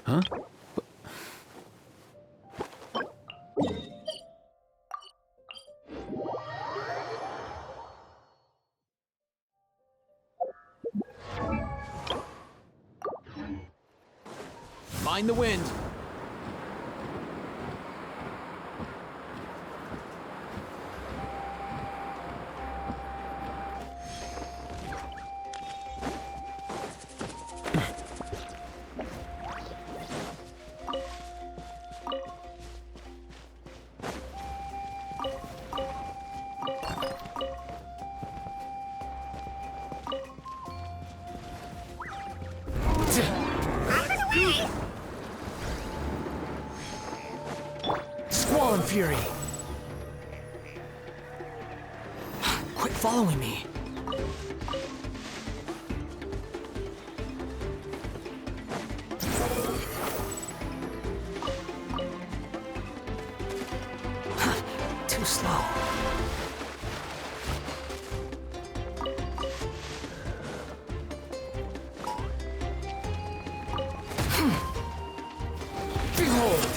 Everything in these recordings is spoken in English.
Huh? Mind the wind. Squall and Fury! Quit following me! Too slow. Behold!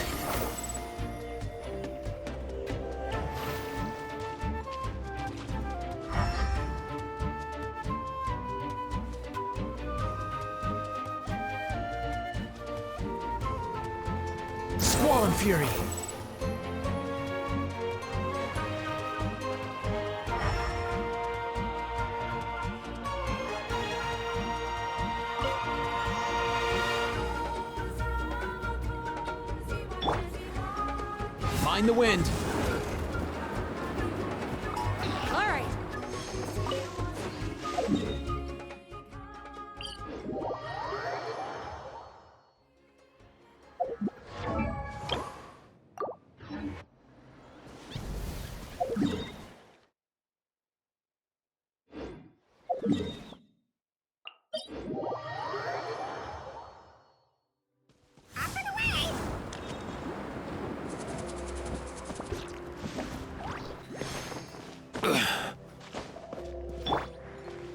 Squall and Fury! Mind the wind! All right.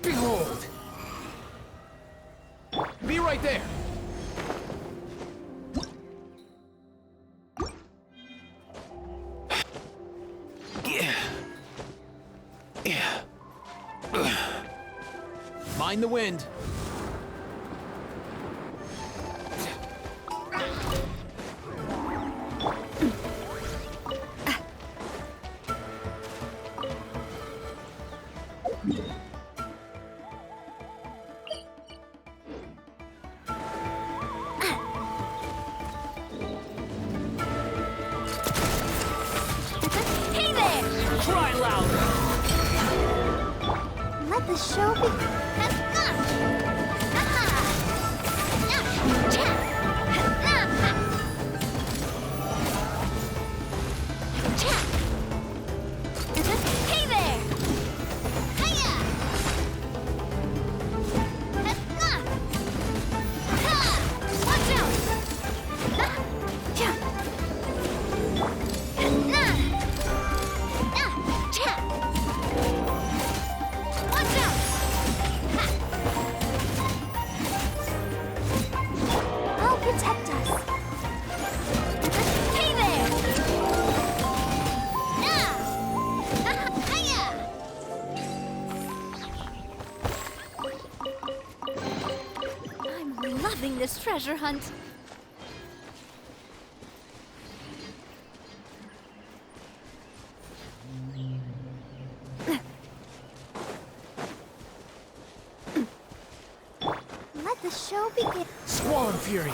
Behold! Be right there! Mind the wind! Hey there! Cry louder! Let the show begin. Hey there! Hiya! Watch out! Watch out! I'll protect us. Hey there! Hiya! I'm loving this treasure hunt. Let the show begin. Squall and Fury!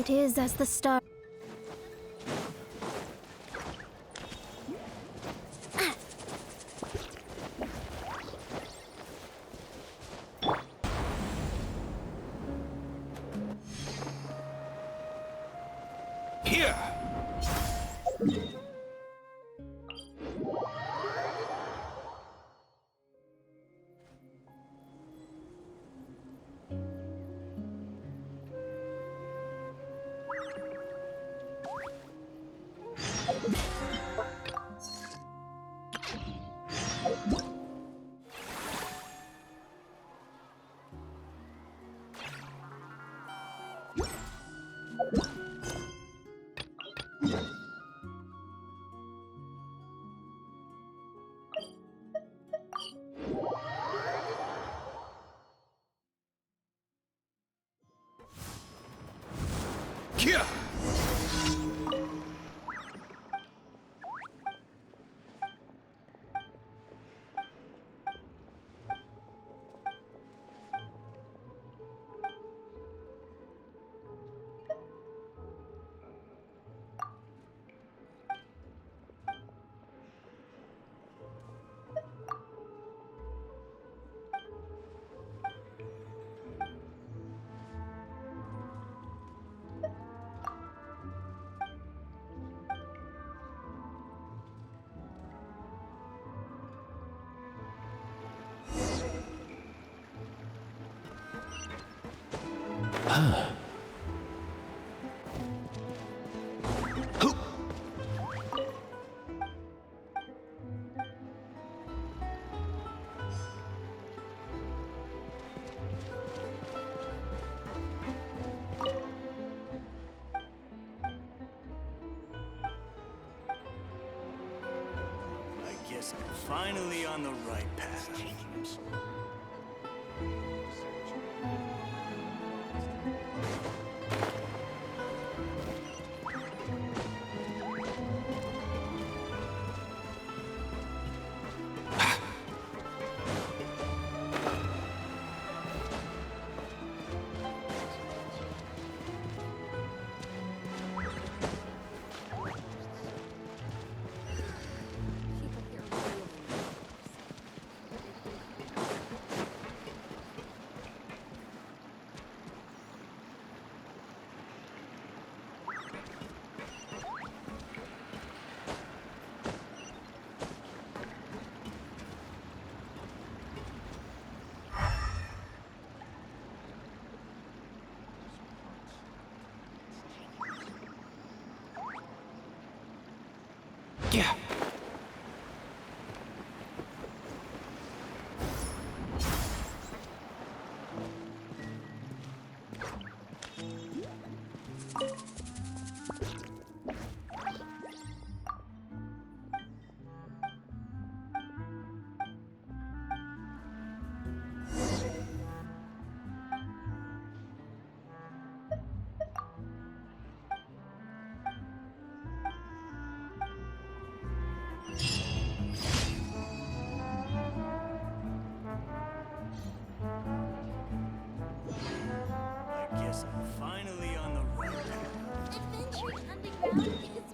It is as the star. Here! Here! I guess I'm finally on the right path. Yeah. I guess I'm finally on the right path. Adventure underground is.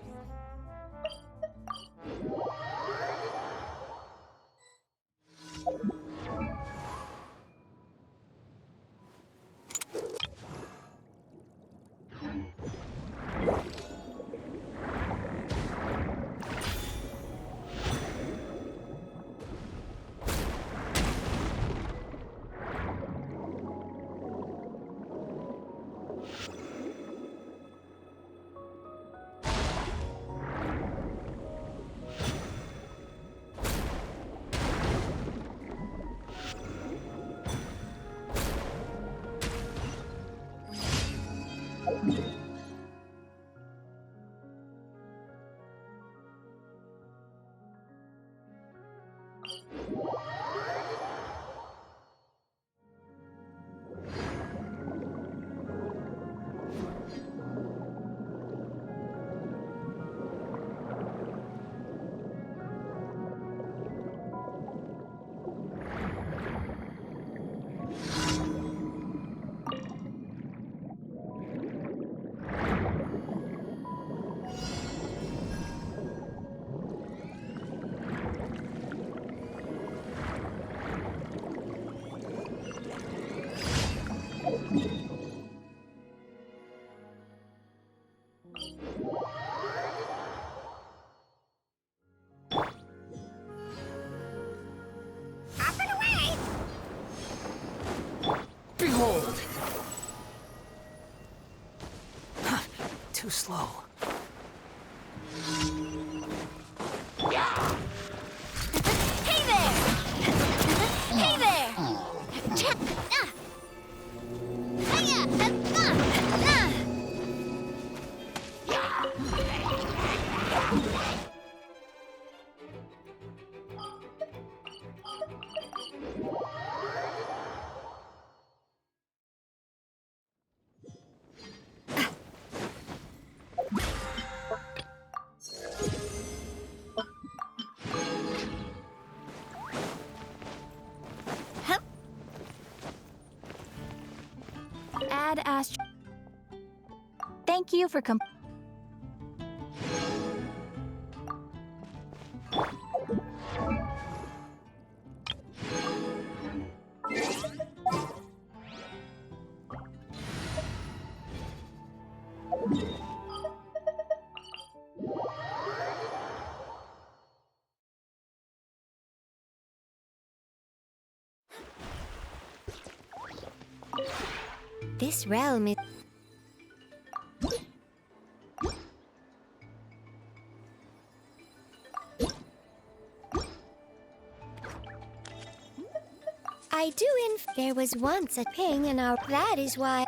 too slow. Hey there! Hey there! Cha- ah! Hiya! Ah! Ah! Hup. Add Astro. Thank you for This realm is... I do there was once a ping in our... That is why...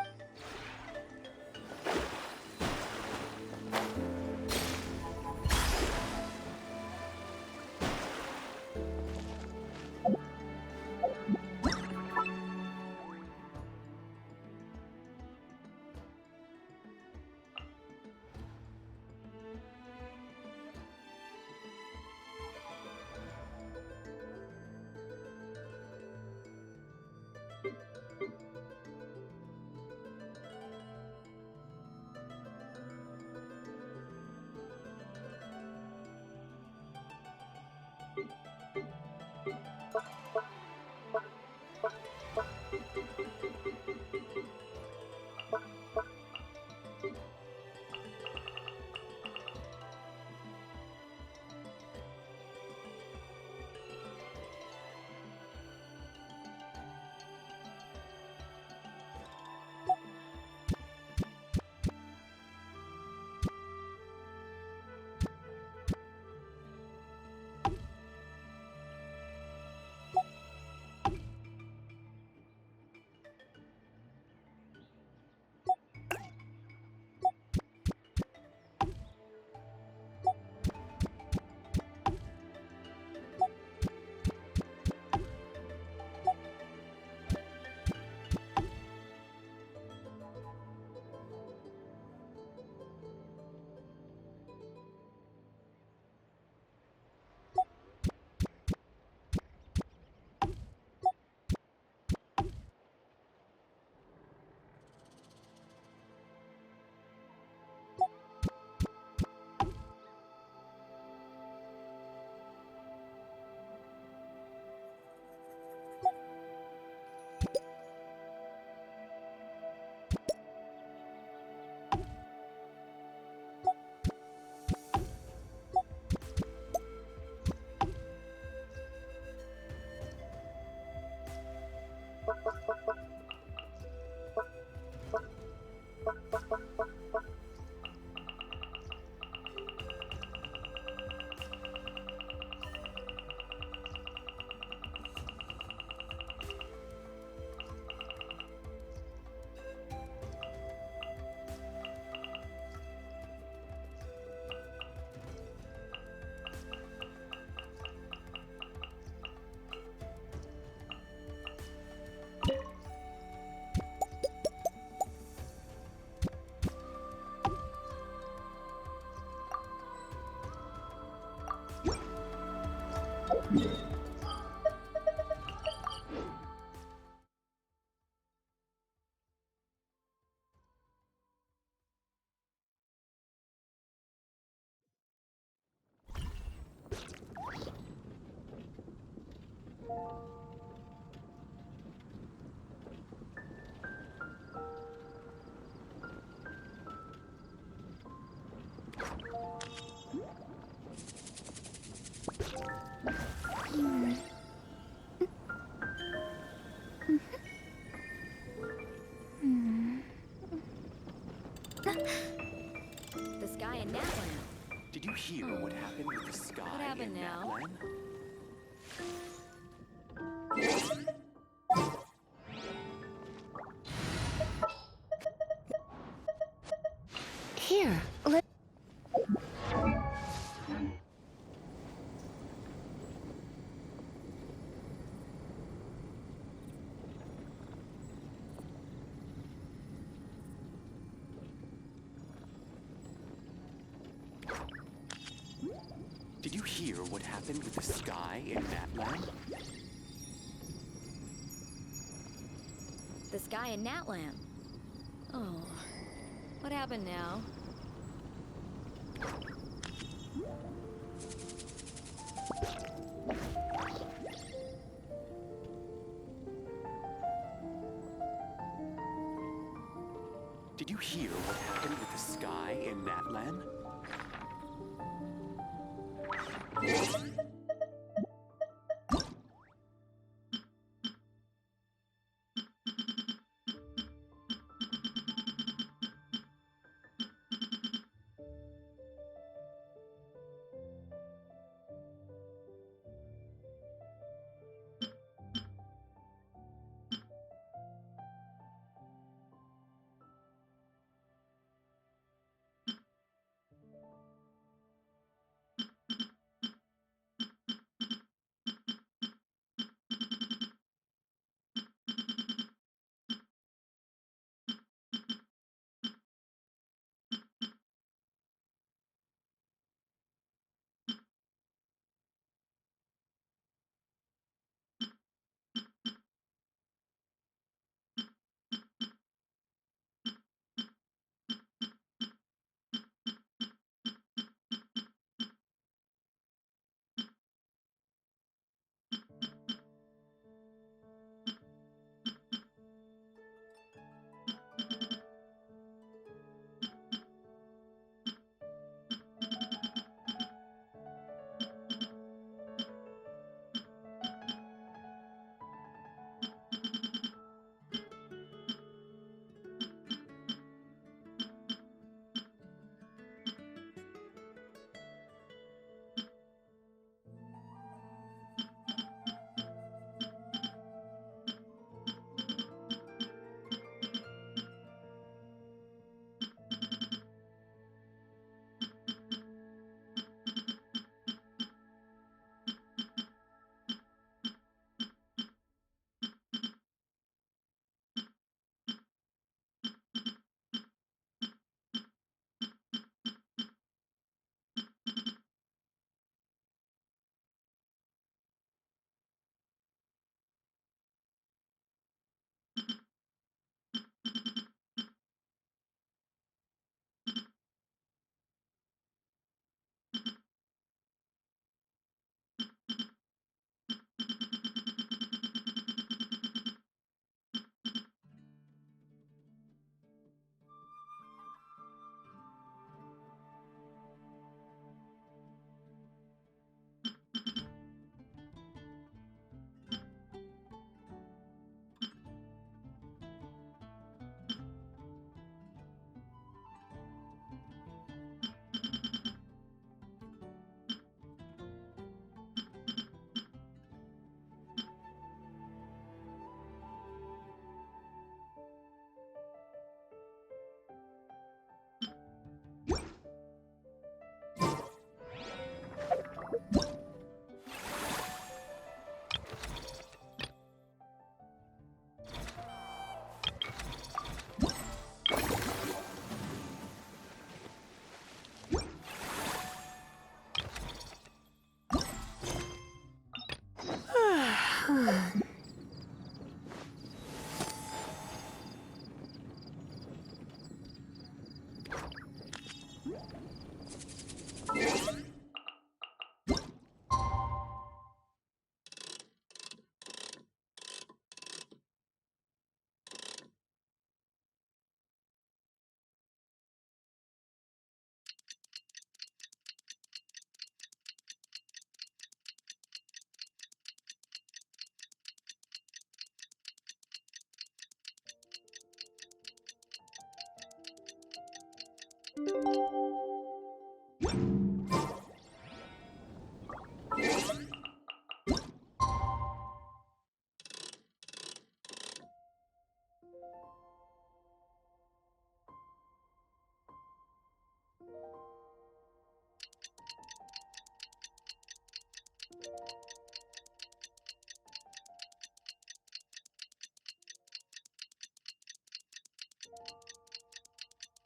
you hear what happened with the sky What happened in now? Natlan? Here, let. Did you hear what happened with the sky in Natlan? The sky in Natlan. Oh, what happened now? Did you hear what happened with the sky in Natlan?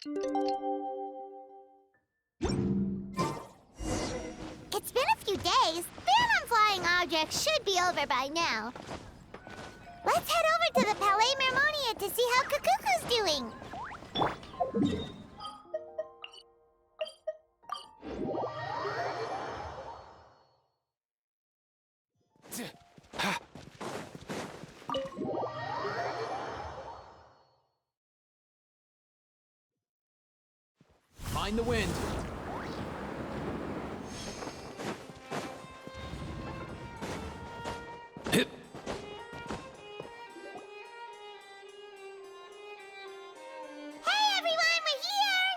It's been a few days. Ban on flying objects should be over by now. Let's head over to the Palais Mermonia to see how Kukuku's doing. Mind the wind. Hip. Hey everyone, we're here!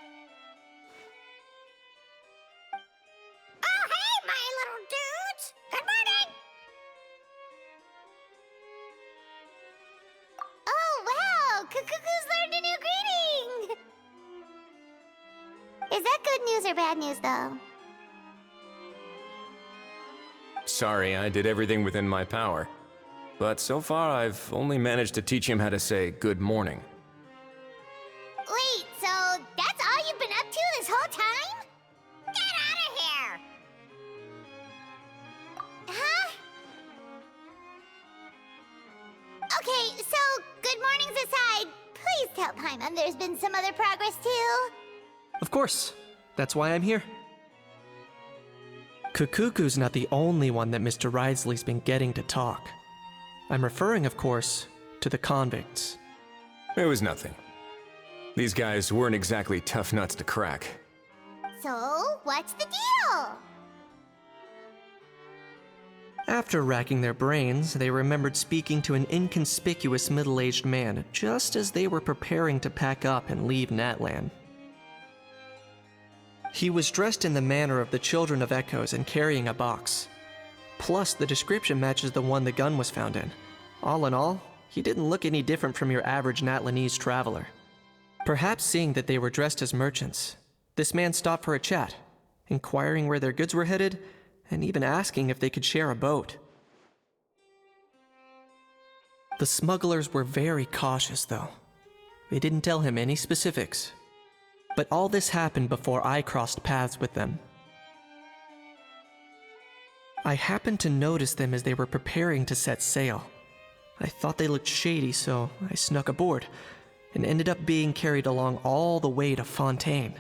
Oh hey, my little dudes! Good morning! Oh wow, Kukuku's learned a new greeting! Is that good news or bad news though? Sorry, I did everything within my power. But so far, I've only managed to teach him how to say good morning. Wait, so that's all you've been up to this whole time? Get out of here! Huh? Okay, so good mornings aside, please tell Paimon there's been some other progress too. Of course. That's why I'm here. Kukuku's not the only one that Mr. Risley's been getting to talk. I'm referring, of course, to the convicts. It was nothing. These guys weren't exactly tough nuts to crack. So, what's the deal? After racking their brains, they remembered speaking to an inconspicuous middle-aged man just as they were preparing to pack up and leave Natlan. He was dressed in the manner of the Children of Echoes and carrying a box. Plus, the description matches the one the gun was found in. All in all, he didn't look any different from your average Natlanese traveler. Perhaps seeing that they were dressed as merchants, this man stopped for a chat, inquiring where their goods were headed, and even asking if they could share a boat. The smugglers were very cautious, though. They didn't tell him any specifics. But all this happened before I crossed paths with them. I happened to notice them as they were preparing to set sail. I thought they looked shady, so I snuck aboard, and ended up being carried along all the way to Fontaine.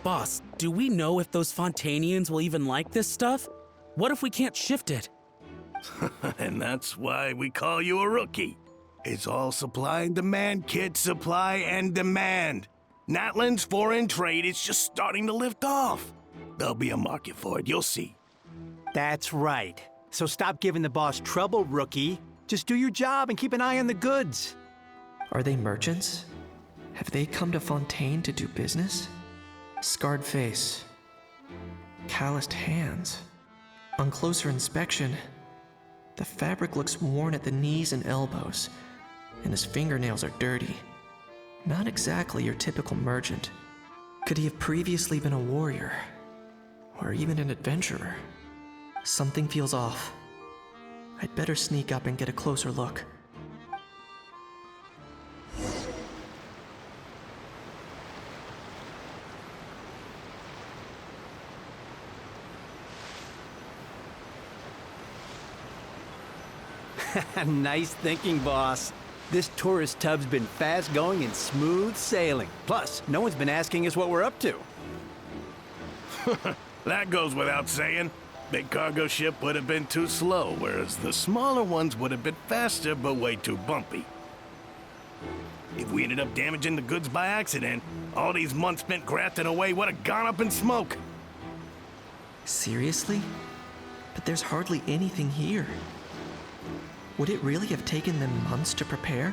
Boss, do we know if those Fontainians will even like this stuff? What if we can't shift it? And that's why we call you a rookie. It's all supply and demand, kid. Supply and demand. Natlan's foreign trade is just starting to lift off. There'll be a market for it, you'll see. That's right. So stop giving the boss trouble, rookie. Just do your job and keep an eye on the goods. Are they merchants? Have they come to Fontaine to do business? Scarred face. Calloused hands. On closer inspection, the fabric looks worn at the knees and elbows, and his fingernails are dirty. Not exactly your typical merchant. Could he have previously been a warrior? Or even an adventurer? Something feels off. I'd better sneak up and get a closer look. Nice thinking, boss. This tourist tub's been fast-going and smooth sailing. Plus, no one's been asking us what we're up to. That goes without saying. Big cargo ship would have been too slow, whereas the smaller ones would have been faster but way too bumpy. If we ended up damaging the goods by accident, all these months spent grafting away would have gone up in smoke. Seriously? But there's hardly anything here. Would it really have taken them months to prepare?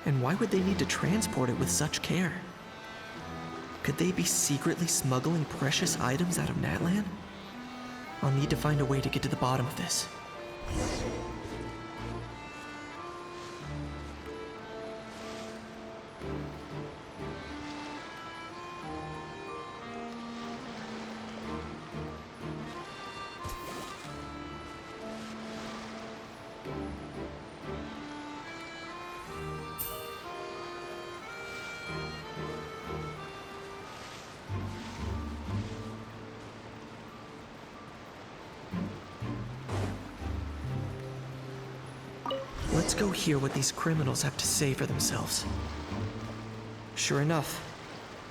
And why would they need to transport it with such care? Could they be secretly smuggling precious items out of Natlan? I'll need to find a way to get to the bottom of this. Let's go hear what these criminals have to say for themselves. Sure enough,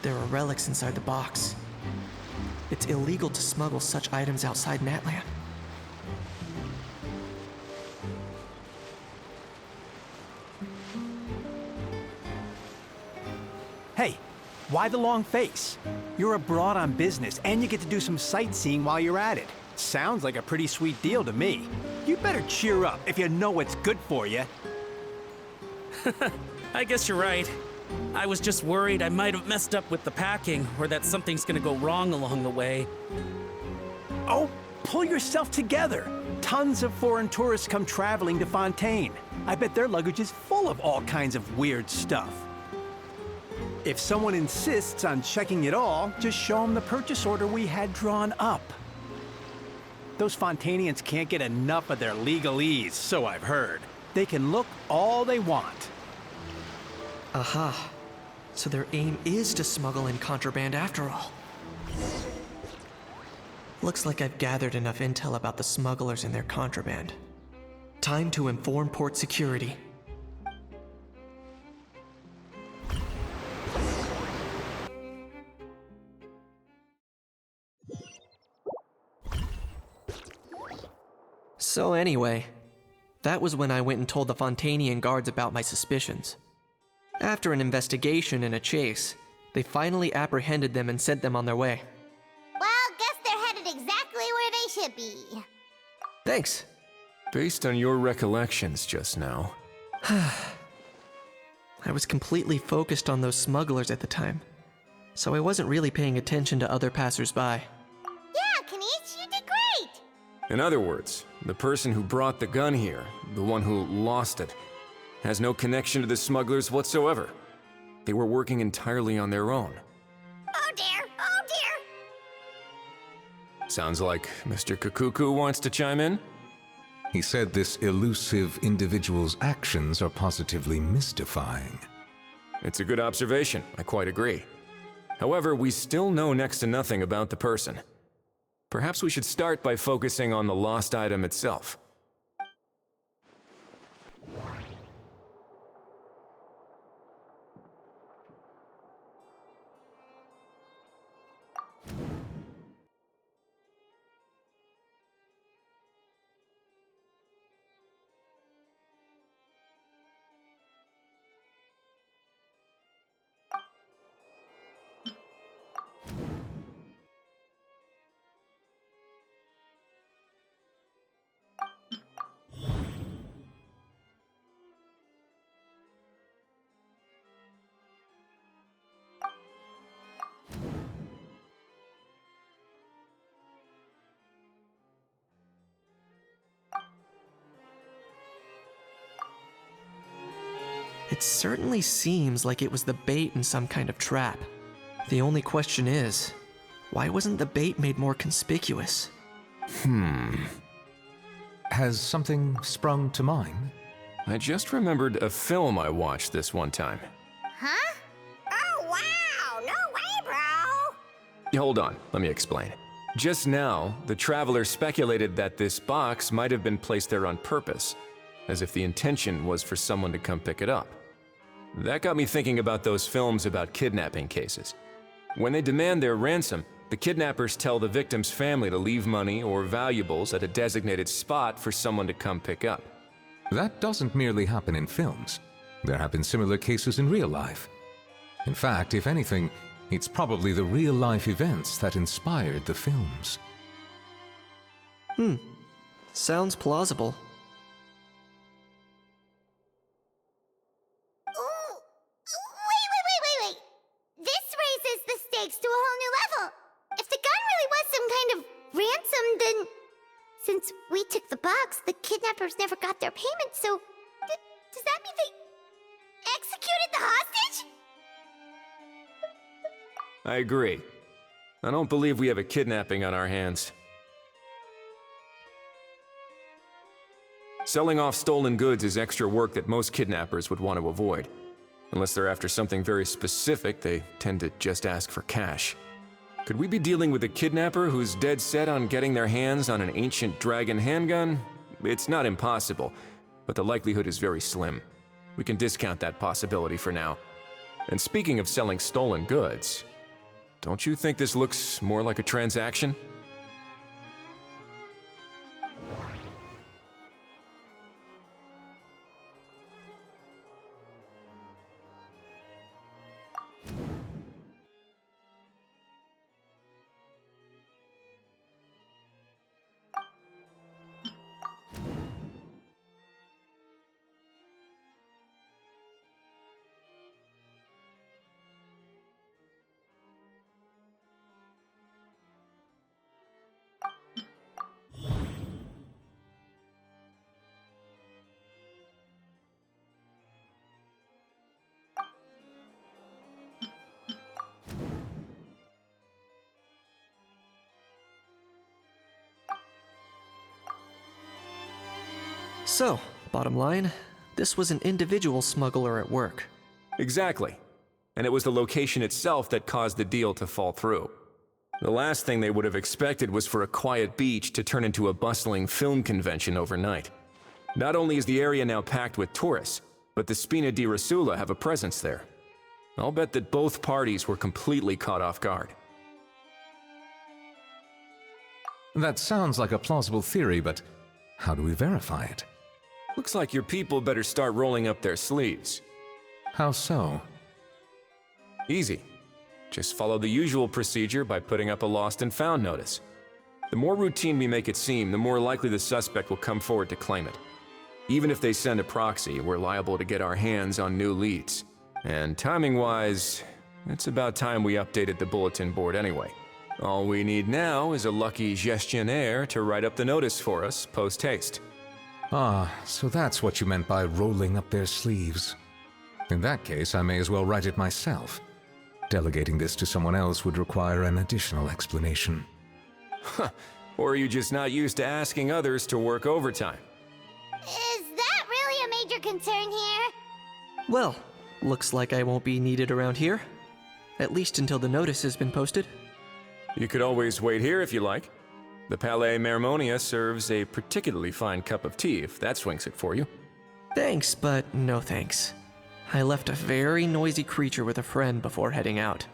there are relics inside the box. It's illegal to smuggle such items outside Natlan. Hey, why the long face? You're abroad on business, and you get to do some sightseeing while you're at it. Sounds like a pretty sweet deal to me. You better cheer up if you know what's good for you. I guess you're right. I was just worried I might have messed up with the packing, or that something's gonna go wrong along the way. Oh, pull yourself together. Tons of foreign tourists come traveling to Fontaine. I bet their luggage is full of all kinds of weird stuff. If someone insists on checking it all, just show them the purchase order we had drawn up. Those Fontainians can't get enough of their legalese, so I've heard. They can look all they want. Aha. So their aim is to smuggle in contraband after all. Looks like I've gathered enough intel about the smugglers and their contraband. Time to inform port security. So anyway, that was when I went and told the Fontainian guards about my suspicions. After an investigation and a chase, they finally apprehended them and sent them on their way. Well, guess they're headed exactly where they should be. Thanks. Based on your recollections just now, I was completely focused on those smugglers at the time, so I wasn't really paying attention to other passersby. Yeah, Kanish, you did great! in other words, the person who brought the gun here, the one who lost it, has no connection to the smugglers whatsoever. They were working entirely on their own. Oh dear, oh dear! Sounds like Mr. Kakuku wants to chime in? He said this elusive individual's actions are positively mystifying. It's a good observation, I quite agree. However, we still know next to nothing about the person. Perhaps we should start by focusing on the lost item itself. It certainly seems like it was the bait in some kind of trap. The only question is, why wasn't the bait made more conspicuous? Has something sprung to mind? I just remembered a film I watched this one time. Huh? Oh wow, no way, bro! Hold on, let me explain. Just now, the traveler speculated that this box might have been placed there on purpose, as if the intention was for someone to come pick it up. That got me thinking about those films about kidnapping cases. When they demand their ransom, the kidnappers tell the victim's family to leave money or valuables at a designated spot for someone to come pick up. That doesn't merely happen in films. There have been similar cases in real life. In fact, if anything, it's probably the real-life events that inspired the films. Sounds plausible. Wait. This raises the stakes to a whole new level. If the gun really was some kind of ransom, then since we took the box, the kidnappers never got their payment, so does that mean they executed the hostage? I agree. I don't believe we have a kidnapping on our hands. Selling off stolen goods is extra work that most kidnappers would want to avoid. Unless they're after something very specific, they tend to just ask for cash. Could we be dealing with a kidnapper who's dead set on getting their hands on an ancient dragon handgun? It's not impossible, but the likelihood is very slim. We can discount that possibility for now. And speaking of selling stolen goods, don't you think this looks more like a transaction? So, bottom line, this was an individual smuggler at work. Exactly. And it was the location itself that caused the deal to fall through. The last thing they would have expected was for a quiet beach to turn into a bustling film convention overnight. Not only is the area now packed with tourists, but the Spina di Rosula have a presence there. I'll bet that both parties were completely caught off guard. That sounds like a plausible theory, but how do we verify it? Looks like your people better start rolling up their sleeves. How so? Easy. Just follow the usual procedure by putting up a lost and found notice. The more routine we make it seem, the more likely the suspect will come forward to claim it. Even if they send a proxy, we're liable to get our hands on new leads. And timing-wise, it's about time we updated the bulletin board anyway. All we need now is a lucky gestionnaire to write up the notice for us post-haste. Ah, so that's what you meant by rolling up their sleeves. In that case, I may as well write it myself. Delegating this to someone else would require an additional explanation. Or are you just not used to asking others to work overtime? Is that really a major concern here? Well, looks like I won't be needed around here. At least until the notice has been posted. You could always wait here if you like. The Palais Mermonia serves a particularly fine cup of tea if that swings it for you. Thanks, but no thanks. I left a very noisy creature with a friend before heading out,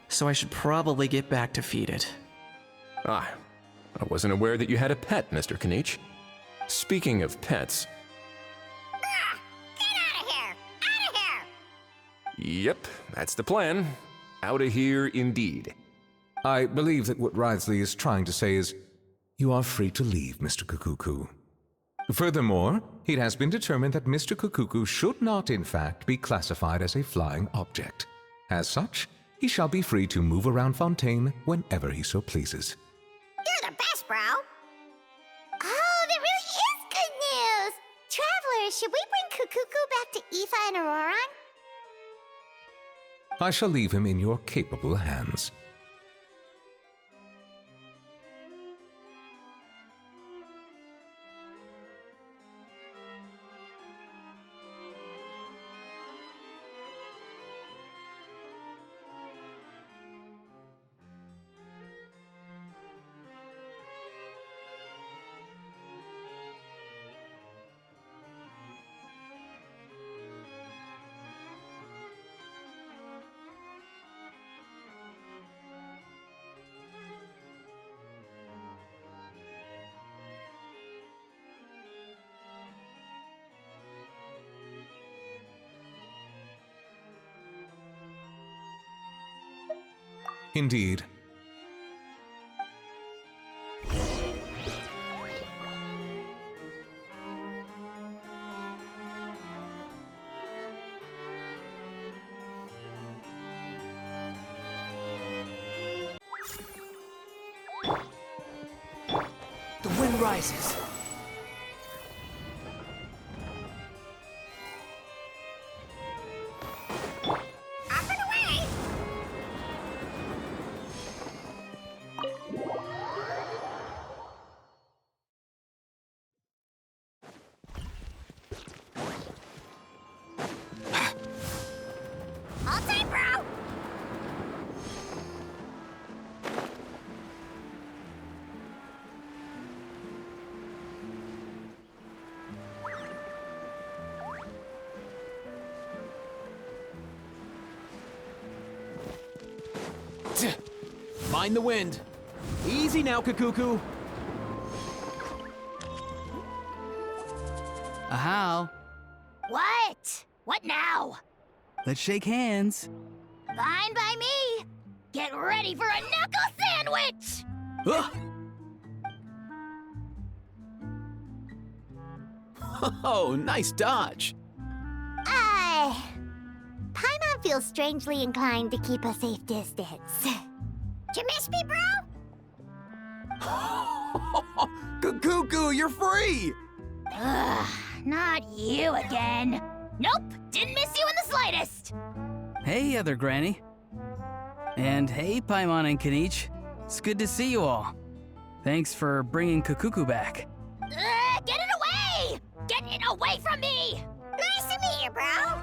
so I should probably get back to feed it. Ah, I wasn't aware that you had a pet, Mr. Kanich. Speaking of pets... Get out of here! Out of here! Yep, that's the plan. Out of here indeed. I believe that what Wriothesley is trying to say is, you are free to leave, Mr. Kukuku. Furthermore, it has been determined that Mr. Kukuku should not, in fact, be classified as a flying object. As such, he shall be free to move around Fontaine whenever he so pleases. You're the best, bro! Oh, that really is good news! Travelers, should we bring Kukuku back to Aoife and Auroran? I shall leave him in your capable hands. Indeed. The wind rises. Hold tight, bro! Mind the wind. Easy now, Kakuku. How? What? What now? Let's shake hands. Fine by me. Get ready for a knuckle sandwich! Ugh. Oh, nice dodge. Paimon feels strangely inclined to keep a safe distance. Did you miss me, bro? Kakuku, you're free! Ugh, not you again. Nope, didn't miss you in the slightest. Hey, other granny. And hey, Paimon and Kanich. It's good to see you all. Thanks for bringing Kakuku back. Get it away! Get it away from me! Nice to meet you, bro.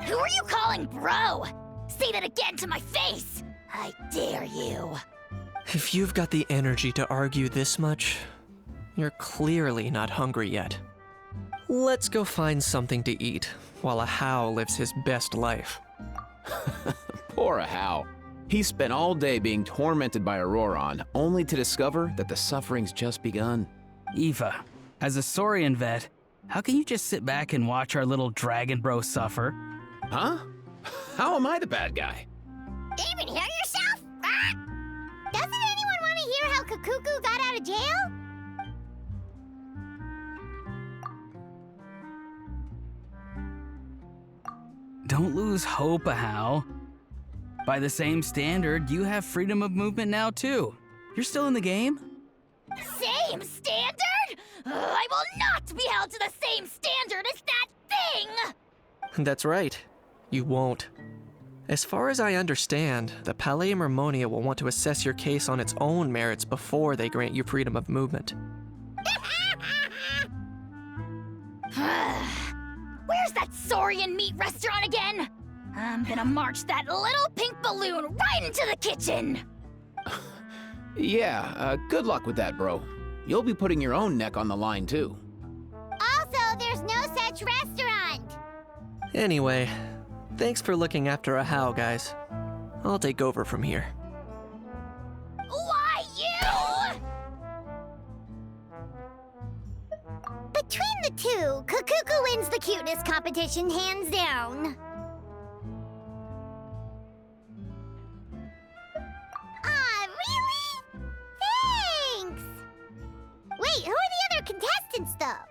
Who are you calling bro? Say that again to my face! I dare you. If you've got the energy to argue this much, you're clearly not hungry yet. Let's go find something to eat while a How lives his best life. Poor Ahau. He spent all day being tormented by Auroron, only to discover that the suffering's just begun. Eva, as a Saurian vet, how can you just sit back and watch our little dragon bro suffer? Huh? How am I the bad guy? Even hear yourself? Ah! Doesn't anyone want to hear how Kakuku got out of jail? Don't lose hope, Ahau. By the same standard, you have freedom of movement now, too. You're still in the game? Same standard? I will not be held to the same standard as that thing! That's right. You won't. As far as I understand, the Palais Mermonia will want to assess your case on its own merits before they grant you freedom of movement. Where's that Saurian meat restaurant again? I'm gonna march that little pink balloon right into the kitchen! Yeah, good luck with that, bro. You'll be putting your own neck on the line, too. Also, there's no such restaurant! Anyway, thanks for looking after a How, guys. I'll take over from here. Why you? Between the two, Kakuku wins the cuteness competition hands down. Ah, really? Thanks! Wait, who are the other contestants, though?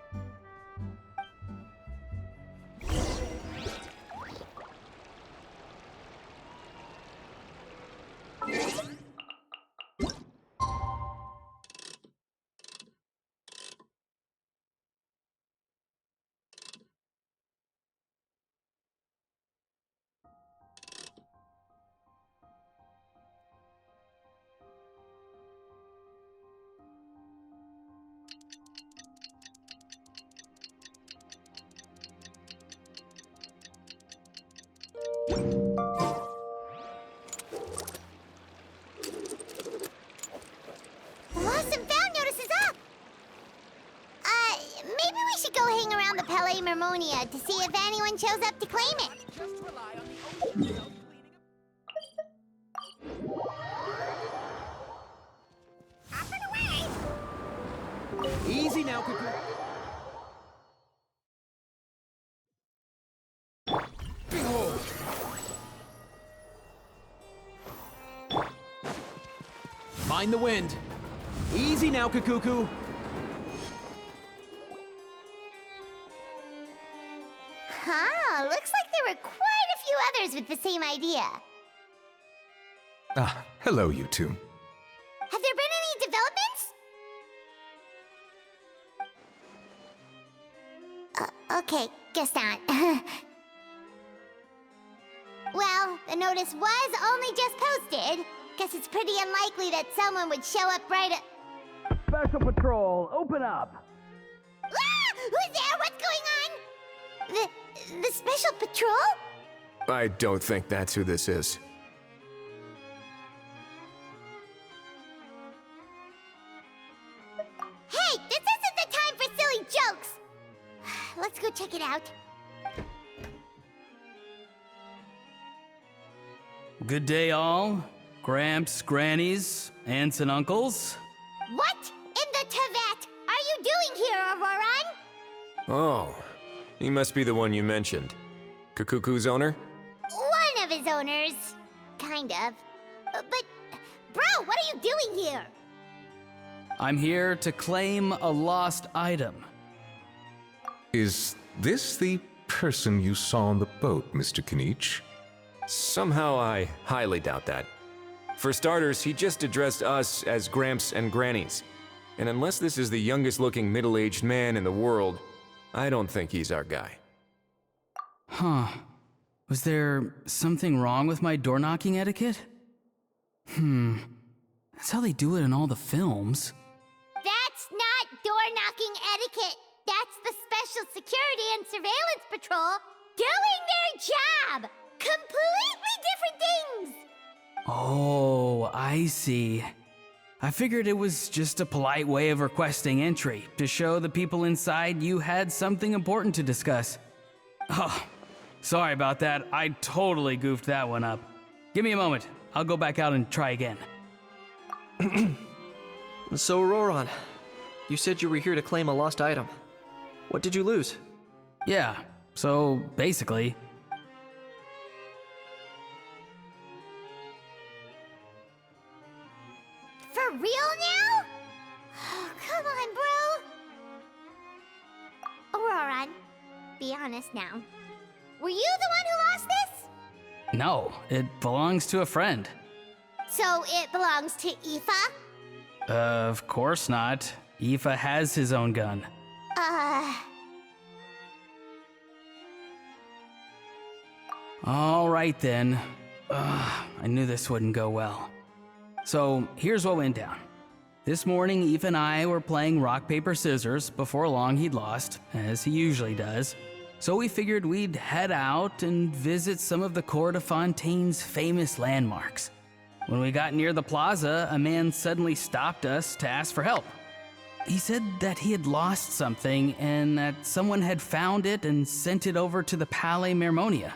Lost and found notice is up! Maybe we should go hang around the Palais Mermonia to see if anyone shows up to claim it. Up and away! Easy now, Kakuku. Mind the wind. Easy now, Kakuku. Huh, looks like there were quite a few others with the same idea. Ah, hello, you two. Have there been any developments? Okay, guess not. Well, the notice was only just posted. Guess it's pretty unlikely that someone would show up right at... Special Patrol, open up! Ah! Who's there? What's going on? The Special Patrol? I don't think that's who this is. Hey, this isn't the time for silly jokes! Let's go check it out. Good day, all. Gramps, grannies, aunts and uncles. What in the Tevet are you doing here, Auroran? Oh, he must be the one you mentioned. Kukuku's owner? One of his owners. Kind of. But, bro, what are you doing here? I'm here to claim a lost item. Is this the person you saw on the boat, Mr. Kinich? Somehow I highly doubt that. For starters, he just addressed us as Gramps and Grannies. And unless this is the youngest looking middle-aged man in the world, I don't think he's our guy. Huh. Was there something wrong with my door-knocking etiquette? That's how they do it in all the films. That's not door-knocking etiquette. That's the Special Security and Surveillance Patrol doing their job! Completely different things! Oh, I see. I figured it was just a polite way of requesting entry, to show the people inside you had something important to discuss. Oh, sorry about that. I totally goofed that one up. Give me a moment. I'll go back out and try again. So, Auroran, you said you were here to claim a lost item. What did you lose? Yeah, so basically... For real now? Oh, come on, bro. Auroran, be honest now. Were you the one who lost this? No, it belongs to a friend. So it belongs to Aoife? Of course not. Aoife has his own gun. All right then. I knew this wouldn't go well. So here's what went down. This morning, Aoife and I were playing rock, paper, scissors. Before long, he'd lost, as he usually does. So we figured we'd head out and visit some of the Court of Fontaine's famous landmarks. When we got near the plaza, a man suddenly stopped us to ask for help. He said that he had lost something and that someone had found it and sent it over to the Palais Mermonia.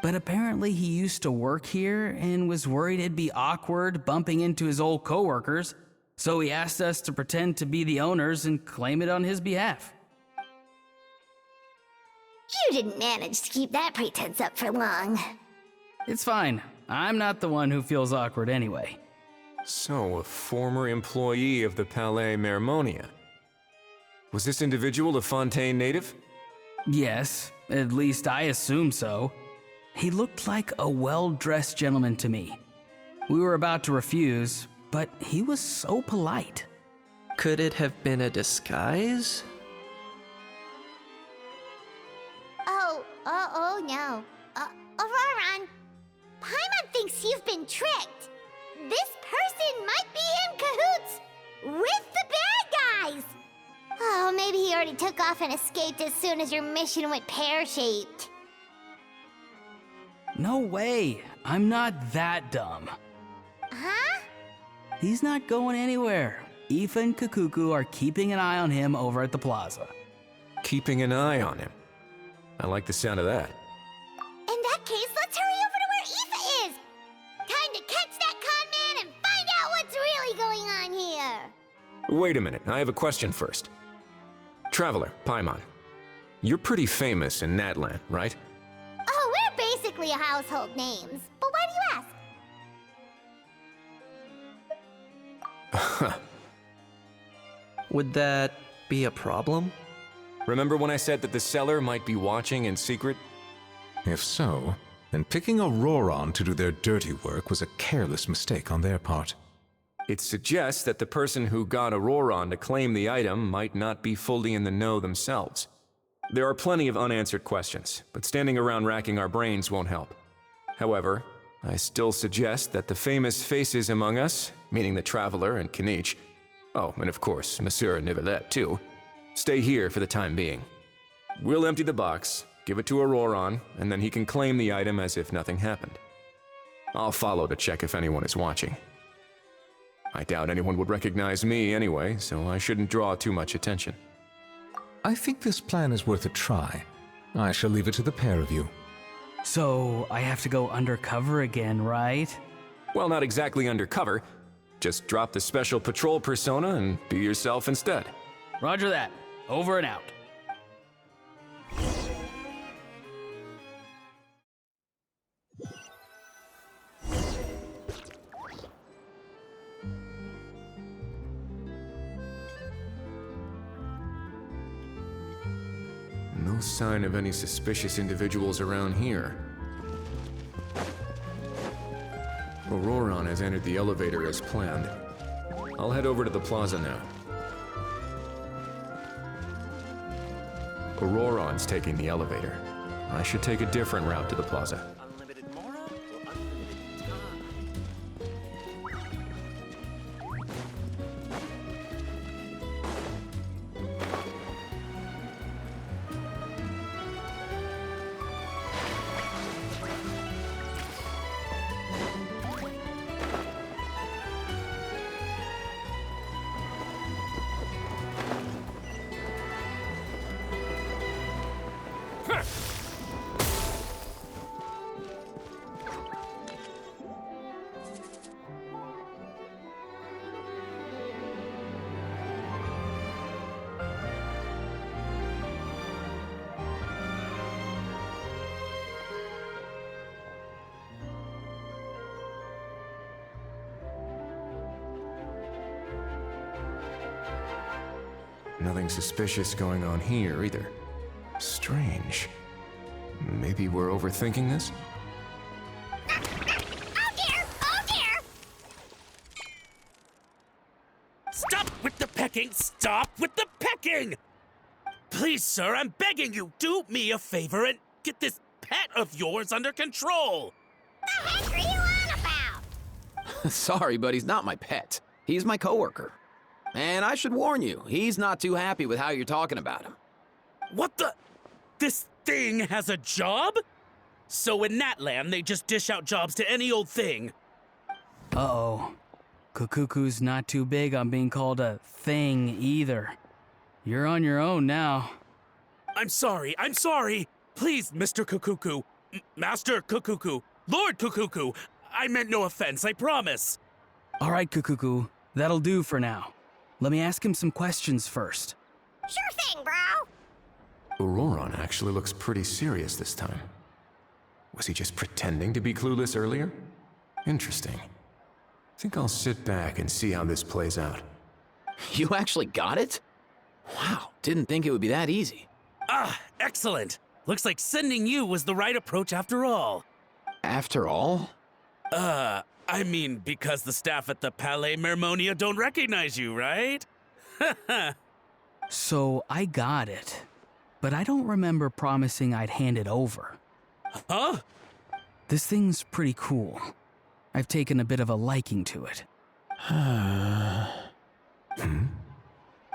But apparently he used to work here and was worried it'd be awkward bumping into his old coworkers, so he asked us to pretend to be the owners and claim it on his behalf. You didn't manage to keep that pretense up for long. It's fine. I'm not the one who feels awkward anyway. So, a former employee of the Palais Mermonia. Was this individual a Fontaine native? Yes, at least I assume so. He looked like a well-dressed gentleman to me. We were about to refuse, but he was so polite. Could it have been a disguise? Oh no. Auroran, Paimon thinks you've been tricked. This person might be in cahoots with the bad guys. Oh, maybe he already took off and escaped as soon as your mission went pear-shaped. No way. I'm not that dumb. Huh? He's not going anywhere. Aoife and Kukuku are keeping an eye on him over at the plaza. Keeping an eye on him. I like the sound of that. In that case, let's hurry over to where Aoife is. Time to catch that con man and find out what's really going on here. Wait a minute, I have a question first. Traveler, Paimon, you're pretty famous in Natlan, right? Oh, we're basically household names. But why do you ask? Would that be a problem? Remember when I said that the seller might be watching in secret? If so, then picking Auroran to do their dirty work was a careless mistake on their part. It suggests that the person who got Auroran to claim the item might not be fully in the know themselves. There are plenty of unanswered questions, but standing around racking our brains won't help. However, I still suggest that the famous faces among us, meaning the Traveler and Kinich, oh, and of course, Monsieur Nivelet too, stay here for the time being. We'll empty the box, give it to Auroran, and then he can claim the item as if nothing happened. I'll follow to check if anyone is watching. I doubt anyone would recognize me anyway, so I shouldn't draw too much attention. I think this plan is worth a try. I shall leave it to the pair of you. So I have to go undercover again, right? Well, not exactly undercover. Just drop the special patrol persona and be yourself instead. Roger that. Over and out. No sign of any suspicious individuals around here. Auroron has entered the elevator as planned. I'll head over to the plaza now. Auroron's taking the elevator. I should take a different route to the plaza. Unlimited moron or unlimited time? Nothing suspicious going on here either. Strange. Maybe we're overthinking this? Oh dear! Oh dear! Stop with the pecking! Stop with the pecking! Please, sir, I'm begging you, do me a favor and get this pet of yours under control! The heck are you on about? Sorry, but he's not my pet. He's my coworker. And I should warn you, he's not too happy with how you're talking about him. What the? This thing has a job? So in Natland, they just dish out jobs to any old thing. Uh-oh. Kukuku's not too big on being called a thing either. You're on your own now. I'm sorry. Please, Mr. Kukuku. Master Kukuku. Lord Kukuku. I meant no offense, I promise. All right, Kukuku. That'll do for now. Let me ask him some questions first. Sure thing, bro. Auroron actually looks pretty serious this time. Was he just pretending to be clueless earlier? Interesting. Think I'll sit back and see how this plays out. You actually got it? Wow, didn't think it would be that easy. Ah, excellent. Looks like sending you was the right approach after all. After all? I mean, because the staff at the Palais Mermonia don't recognize you, right? So I got it, but I don't remember promising I'd hand it over. Huh? This thing's pretty cool. I've taken a bit of a liking to it.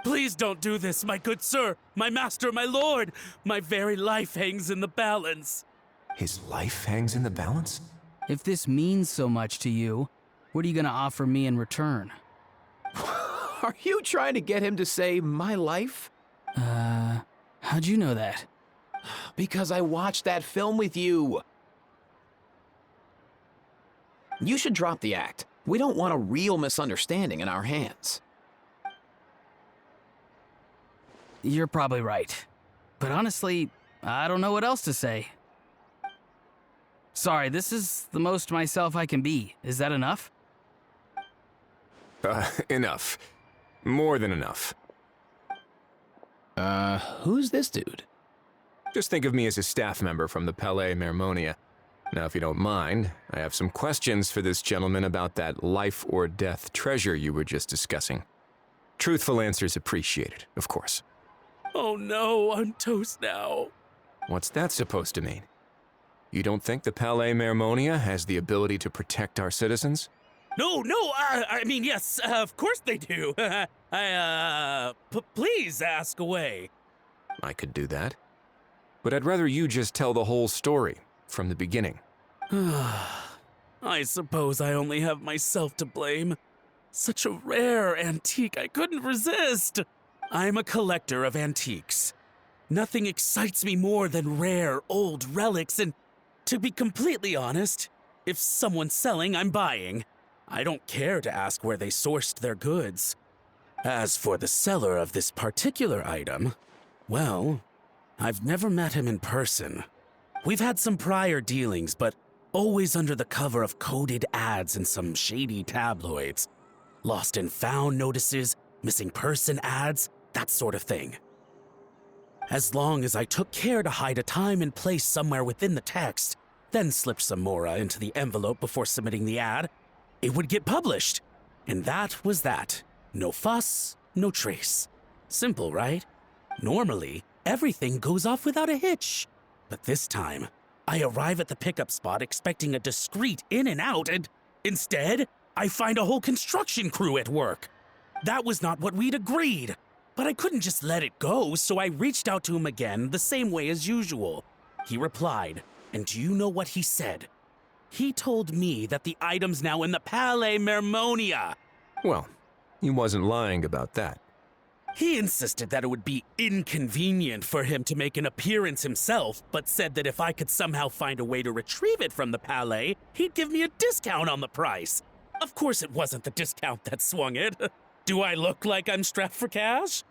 Please don't do this, my good sir, my master, my lord. My very life hangs in the balance. His life hangs in the balance? If this means so much to you, what are you gonna offer me in return? Are you trying to get him to say my life? How'd you know that? Because I watched that film with you. You should drop the act. We don't want a real misunderstanding in our hands. You're probably right. But honestly, I don't know what else to say. Sorry, this is the most myself I can be. Is that enough? Enough. More than enough. Who's this dude? Just think of me as a staff member from the Palais Mermonia. Now, if you don't mind, I have some questions for this gentleman about that life or death treasure you were just discussing. Truthful answers appreciated, of course. Oh no, I'm toast now. What's that supposed to mean? You don't think the Palais Mermonia has the ability to protect our citizens? No, I mean, yes, of course they do. Please ask away. I could do that. But I'd rather you just tell the whole story, from the beginning. I suppose I only have myself to blame. Such a rare antique, I couldn't resist. I'm a collector of antiques. Nothing excites me more than rare, old relics, and to be completely honest, If someone's selling, I'm buying. I don't care to ask where they sourced their goods. As for the seller of this particular item, well, I've never met him in person. We've had some prior dealings, but always under the cover of coded ads in some shady tabloids. Lost and found notices, missing person ads, that sort of thing. As long as I took care to hide a time and place somewhere within the text, then slipped some mora into the envelope before submitting the ad, it would get published. And that was that. No fuss, no trace. Simple, right? Normally, everything goes off without a hitch. But this time, I arrive at the pickup spot expecting a discreet in and out, and instead, I find a whole construction crew at work. That was not what we'd agreed. But I couldn't just let it go, so I reached out to him again the same way as usual. He replied, and do you know what he said? He told me that the item's now in the Palais Mermonia. Well, he wasn't lying about that. He insisted that it would be inconvenient for him to make an appearance himself, but said that if I could somehow find a way to retrieve it from the Palais, he'd give me a discount on the price. Of course it wasn't the discount that swung it. Do I look like I'm strapped for cash?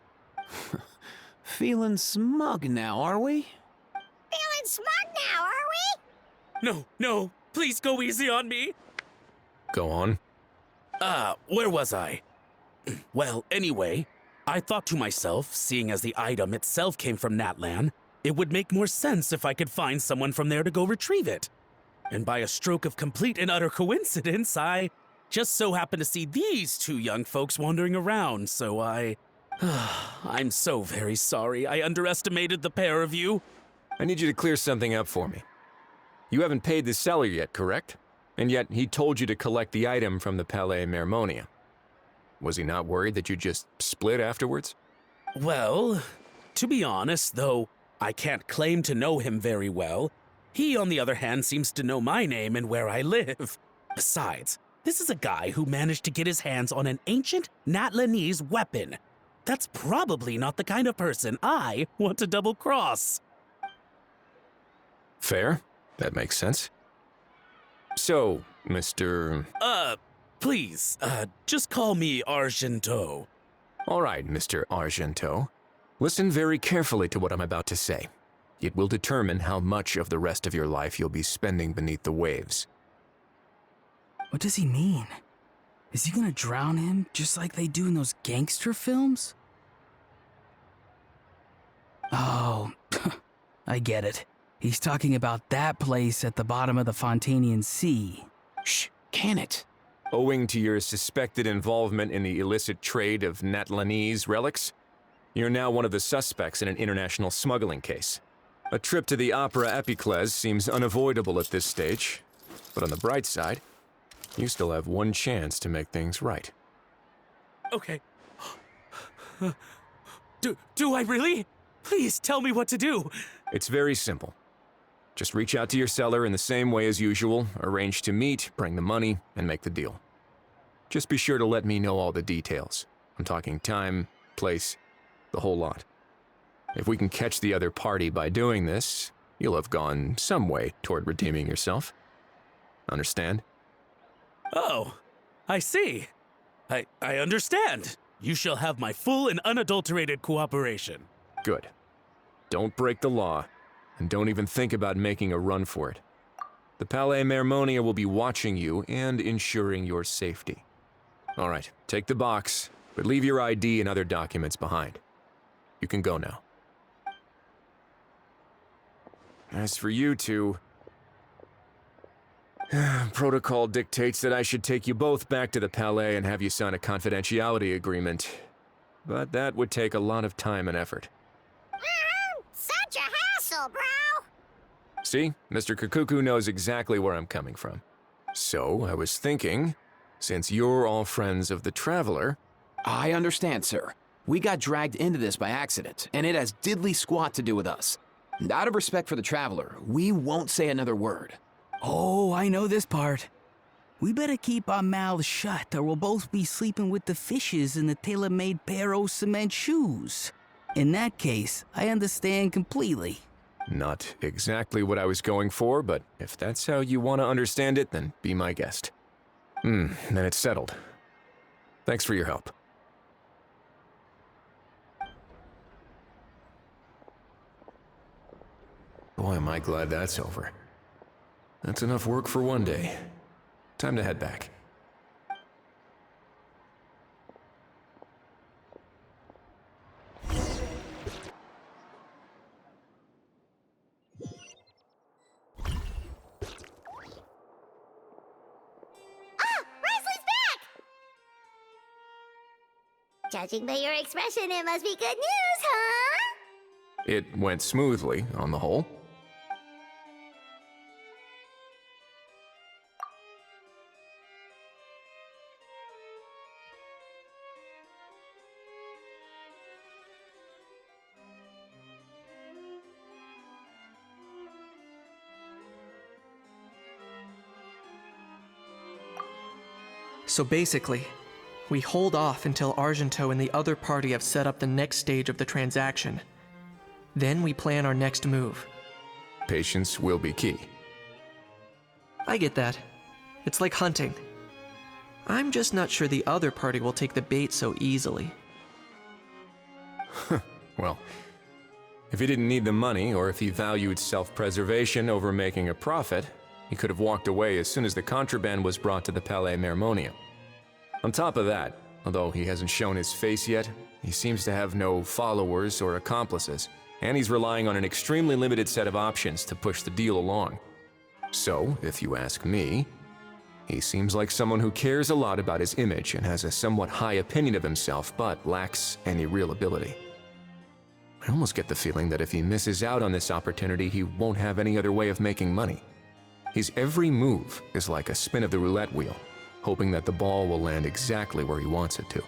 Feeling smug now, are we? Feeling smug now, are we? No, please go easy on me. Go on. Where was I? Well, anyway, I thought to myself, seeing as the item itself came from Natlan, it would make more sense if I could find someone from there to go retrieve it. And by a stroke of complete and utter coincidence, I just so happened to see these two young folks wandering around, so I'm so very sorry I underestimated the pair of you. I need you to clear something up for me. You haven't paid the seller yet, correct? And yet he told you to collect the item from the Palais Mermonia. Was he not worried that you just split afterwards? Well, to be honest, though I can't claim to know him very well, he, on the other hand, seems to know my name and where I live. Besides, this is a guy who managed to get his hands on an ancient Natlanese weapon. That's probably not the kind of person I want to double-cross. Fair. That makes sense. So, Mr. Please, just call me Argento. All right, Mr. Argento. Listen very carefully to what I'm about to say. It will determine how much of the rest of your life you'll be spending beneath the waves. What does he mean? Is he gonna drown him just like they do in those gangster films? Oh, I get it. He's talking about that place at the bottom of the Fontanian Sea. Shh, can it? Owing to your suspected involvement in the illicit trade of Natlanese relics, you're now one of the suspects in an international smuggling case. A trip to the Opera Epiclese seems unavoidable at this stage, but on the bright side, you still have one chance to make things right. Okay. Do I really? Please tell me what to do. It's very simple. Just reach out to your seller in the same way as usual, arrange to meet, bring the money, and make the deal. Just be sure to let me know all the details. I'm talking time, place, the whole lot. If we can catch the other party by doing this, you'll have gone some way toward redeeming yourself. Understand? Oh, I see. I understand. You shall have my full and unadulterated cooperation. Good. Don't break the law, and don't even think about making a run for it. The Palais Mermonia will be watching you and ensuring your safety. All right, take the box, but leave your ID and other documents behind. You can go now. As for you two, protocol dictates that I should take you both back to the Palais and have you sign a confidentiality agreement. But that would take a lot of time and effort. Such a hassle, bro! See, Mr. Kakuku knows exactly where I'm coming from. So, I was thinking, since you're all friends of the Traveler... I understand, sir. We got dragged into this by accident, and it has diddly squat to do with us. And out of respect for the Traveler, we won't say another word. Oh, I know this part. We better keep our mouths shut or we'll both be sleeping with the fishes in the tailor-made pair of cement shoes. In that case, I understand completely. Not exactly what I was going for, but if that's how you want to understand it, then be my guest. Then it's settled. Thanks for your help. Boy, am I glad that's over. That's enough work for one day. Time to head back. Judging by your expression, it must be good news, huh? It went smoothly, on the whole. So basically, we hold off until Argento and the other party have set up the next stage of the transaction. Then we plan our next move. Patience will be key. I get that. It's like hunting. I'm just not sure the other party will take the bait so easily. Well, if he didn't need the money, or if he valued self-preservation over making a profit, he could have walked away as soon as the contraband was brought to the Palais Mermonium. On top of that, although he hasn't shown his face yet, he seems to have no followers or accomplices, and he's relying on an extremely limited set of options to push the deal along. So, if you ask me, he seems like someone who cares a lot about his image and has a somewhat high opinion of himself, but lacks any real ability. I almost get the feeling that if he misses out on this opportunity, he won't have any other way of making money. His every move is like a spin of the roulette wheel, hoping that the ball will land exactly where he wants it to.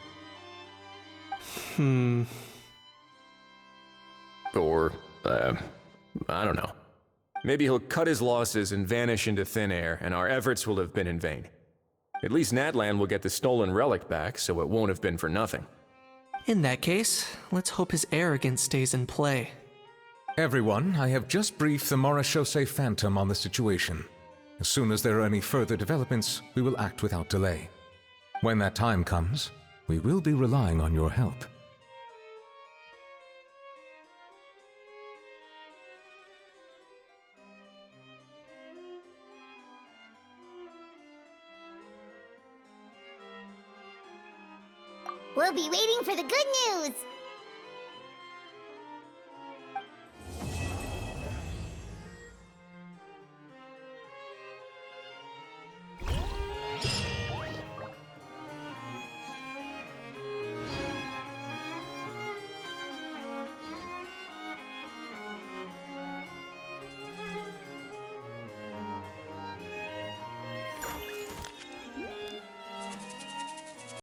Or, I don't know. Maybe he'll cut his losses and vanish into thin air, and our efforts will have been in vain. At least Natlan will get the stolen relic back, so it won't have been for nothing. In that case, let's hope his arrogance stays in play. Everyone, I have just briefed the Morishose Phantom on the situation. As soon as there are any further developments, we will act without delay. When that time comes, we will be relying on your help. We'll be waiting for the good news.